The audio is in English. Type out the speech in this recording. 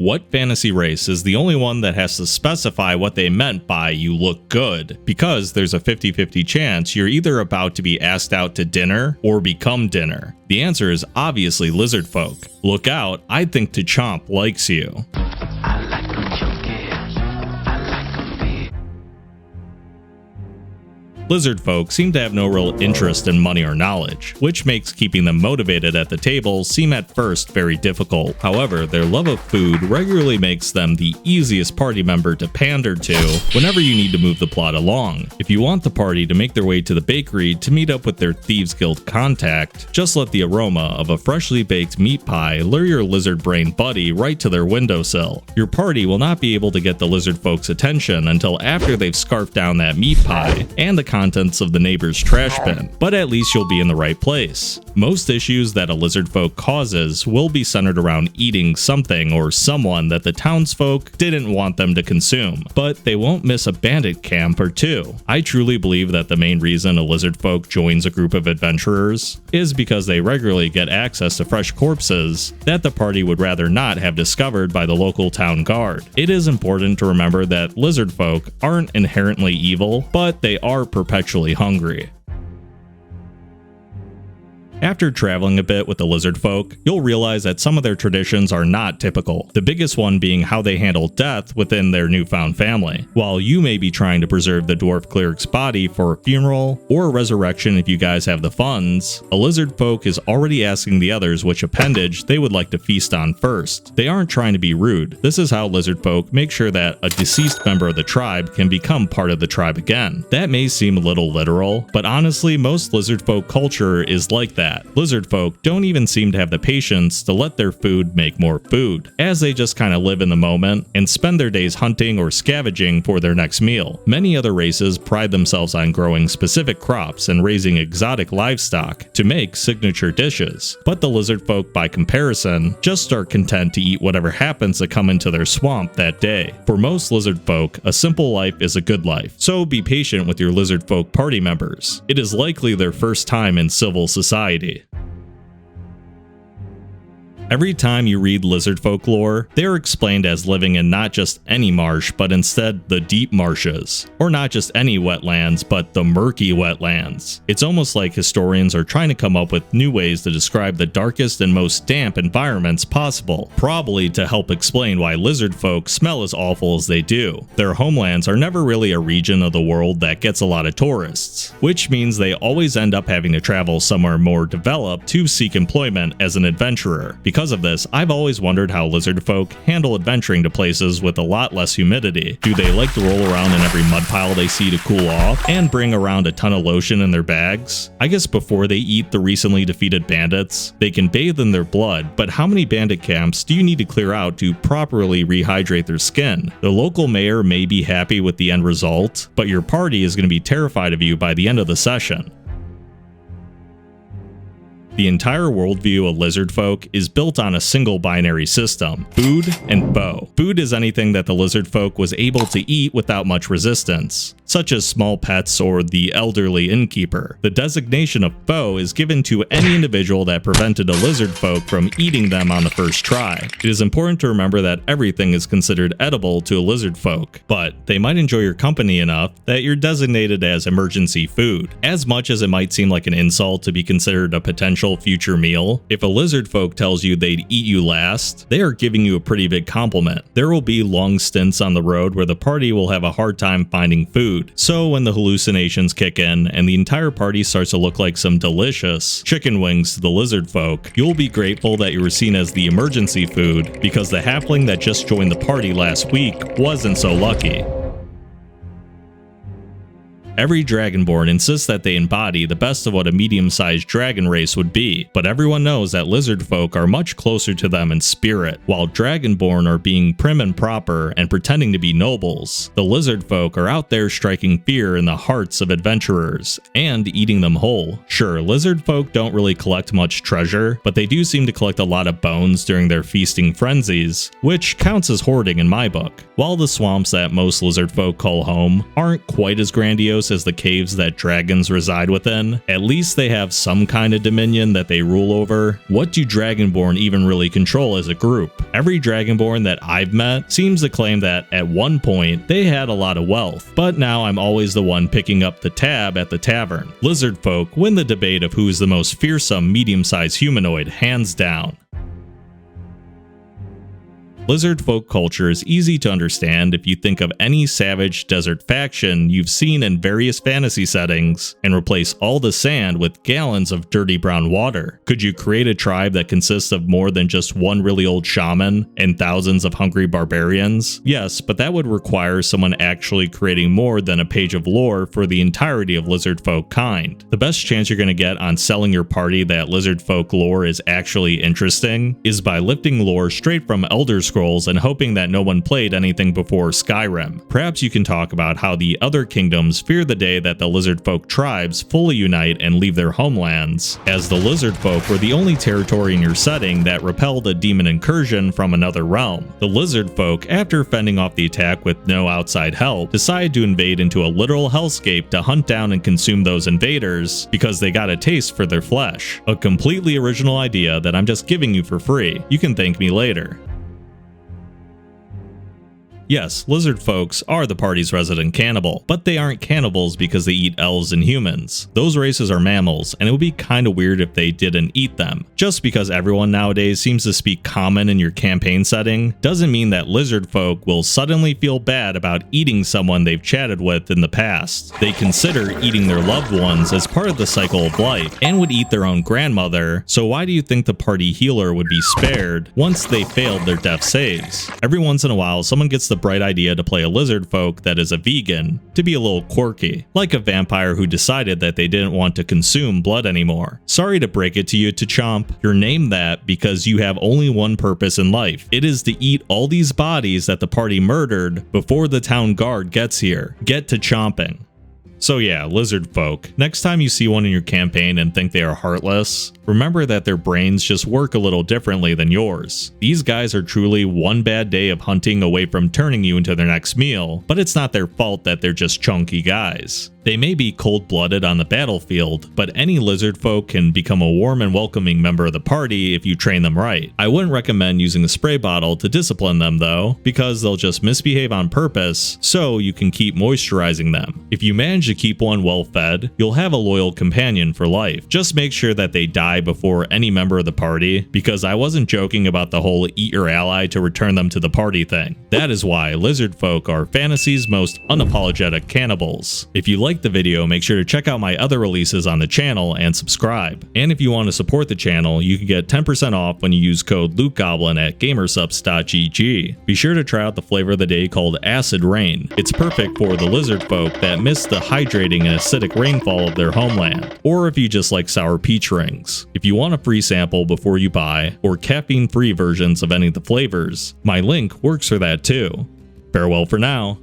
What fantasy race is the only one that has to specify what they meant by "you look good"? Because there's a 50-50 chance you're either about to be asked out to dinner or become dinner. The answer is obviously Lizardfolk. Look out, I think T'Chomp likes you. Lizardfolk seem to have no real interest in money or knowledge, which makes keeping them motivated at the table seem at first very difficult. However, their love of food regularly makes them the easiest party member to pander to whenever you need to move the plot along. If you want the party to make their way to the bakery to meet up with their Thieves Guild contact, just let the aroma of a freshly baked meat pie lure your lizard brain buddy right to their windowsill. Your party will not be able to get the Lizardfolk's attention until after they've scarfed down that meat pie and the contents of the neighbor's trash bin, but at least you'll be in the right place. Most issues that a Lizardfolk causes will be centered around eating something or someone that the townsfolk didn't want them to consume, but they won't miss a bandit camp or two. I truly believe that the main reason a Lizardfolk joins a group of adventurers is because they regularly get access to fresh corpses that the party would rather not have discovered by the local town guard. It is important to remember that Lizardfolk aren't inherently evil, but they are perpetually hungry. After traveling a bit with the Lizardfolk, you'll realize that some of their traditions are not typical, the biggest one being how they handle death within their newfound family. While you may be trying to preserve the dwarf cleric's body for a funeral or a resurrection if you guys have the funds, a Lizardfolk is already asking the others which appendage they would like to feast on first. They aren't trying to be rude. This is how Lizardfolk make sure that a deceased member of the tribe can become part of the tribe again. That may seem a little literal, but honestly most Lizardfolk culture is like that. Lizardfolk don't even seem to have the patience to let their food make more food, as they just kind of live in the moment and spend their days hunting or scavenging for their next meal. Many other races pride themselves on growing specific crops and raising exotic livestock to make signature dishes, but the Lizardfolk by comparison just are content to eat whatever happens to come into their swamp that day. For most Lizardfolk, a simple life is a good life, so be patient with your Lizardfolk party members. It is likely their first time in civil society. Every time you read Lizardfolk lore, they are explained as living in not just any marsh, but instead the deep marshes. Or not just any wetlands, but the murky wetlands. It's almost like historians are trying to come up with new ways to describe the darkest and most damp environments possible, probably to help explain why Lizardfolk smell as awful as they do. Their homelands are never really a region of the world that gets a lot of tourists, which means they always end up having to travel somewhere more developed to seek employment as an adventurer. Because of this, I've always wondered how Lizardfolk handle adventuring to places with a lot less humidity. Do they like to roll around in every mud pile they see to cool off, and bring around a ton of lotion in their bags? I guess before they eat the recently defeated bandits, they can bathe in their blood, but how many bandit camps do you need to clear out to properly rehydrate their skin? The local mayor may be happy with the end result, but your party is going to be terrified of you by the end of the session. The entire worldview of Lizardfolk is built on a single binary system: food and bow. Food is anything that the Lizardfolk was able to eat without much resistance, such as small pets or the elderly innkeeper. The designation of foe is given to any individual that prevented a Lizardfolk from eating them on the first try. It is important to remember that everything is considered edible to a Lizardfolk, but they might enjoy your company enough that you're designated as emergency food. As much as it might seem like an insult to be considered a potential future meal, if a Lizardfolk tells you they'd eat you last, they are giving you a pretty big compliment. There will be long stints on the road where the party will have a hard time finding food, so when the hallucinations kick in and the entire party starts to look like some delicious chicken wings to the Lizardfolk, you'll be grateful that you were seen as the emergency food because the halfling that just joined the party last week wasn't so lucky. Every Dragonborn insists that they embody the best of what a medium-sized dragon race would be, but everyone knows that Lizardfolk are much closer to them in spirit. While Dragonborn are being prim and proper and pretending to be nobles, the Lizardfolk are out there striking fear in the hearts of adventurers and eating them whole. Sure, Lizardfolk don't really collect much treasure, but they do seem to collect a lot of bones during their feasting frenzies, which counts as hoarding in my book. While the swamps that most Lizardfolk call home aren't quite as grandiose grandiose as the caves that dragons reside within? At least they have some kind of dominion that they rule over. What do Dragonborn even really control as a group? Every Dragonborn that I've met seems to claim that at one point they had a lot of wealth, but now I'm always the one picking up the tab at the tavern. Lizardfolk win the debate of who's the most fearsome medium-sized humanoid, hands down. Lizardfolk culture is easy to understand if you think of any savage desert faction you've seen in various fantasy settings and replace all the sand with gallons of dirty brown water. Could you create a tribe that consists of more than just one really old shaman and thousands of hungry barbarians? Yes, but that would require someone actually creating more than a page of lore for the entirety of Lizardfolk kind. The best chance you're going to get on selling your party that Lizardfolk lore is actually interesting is by lifting lore straight from Elder Scrolls and hoping that no one played anything before Skyrim. Perhaps you can talk about how the other kingdoms fear the day that the Lizardfolk tribes fully unite and leave their homelands, as the Lizardfolk were the only territory in your setting that repelled a demon incursion from another realm. The Lizardfolk, after fending off the attack with no outside help, decided to invade into a literal hellscape to hunt down and consume those invaders because they got a taste for their flesh. A completely original idea that I'm just giving you for free. You can thank me later. Yes, Lizardfolks are the party's resident cannibal, but they aren't cannibals because they eat elves and humans. Those races are mammals, and it would be kinda weird if they didn't eat them. Just because everyone nowadays seems to speak common in your campaign setting, doesn't mean that Lizardfolk will suddenly feel bad about eating someone they've chatted with in the past. They consider eating their loved ones as part of the cycle of life, and would eat their own grandmother, so why do you think the party healer would be spared once they failed their death saves? Every once in a while, someone gets the bright idea to play a Lizardfolk that is a vegan, to be a little quirky, like a vampire who decided that they didn't want to consume blood anymore. Sorry to break it to you, Chomp, you're named that because you have only one purpose in life. It is to eat all these bodies that the party murdered before the town guard gets here. Get to chomping. So yeah, Lizardfolk. Next time you see one in your campaign and think they are heartless, remember that their brains just work a little differently than yours. These guys are truly one bad day of hunting away from turning you into their next meal, but it's not their fault that they're just chunky guys. They may be cold-blooded on the battlefield, but any Lizardfolk can become a warm and welcoming member of the party if you train them right. I wouldn't recommend using a spray bottle to discipline them though, because they'll just misbehave on purpose, so you can keep moisturizing them. If you manage to keep one well fed, you'll have a loyal companion for life. Just make sure that they die before any member of the party, because I wasn't joking about the whole eat your ally to return them to the party thing. That is why Lizardfolk are fantasy's most unapologetic cannibals. If you like the video, make sure to check out my other releases on the channel and subscribe. And if you want to support the channel, you can get 10% off when you use code LootGoblin at gamersupps.gg. Be sure to try out the flavor of the day called Acid Rain. It's perfect for the Lizardfolk that miss the hydrating and acidic rainfall of their homeland, or if you just like sour peach rings. If you want a free sample before you buy, or caffeine-free versions of any of the flavors, my link works for that too. Farewell for now.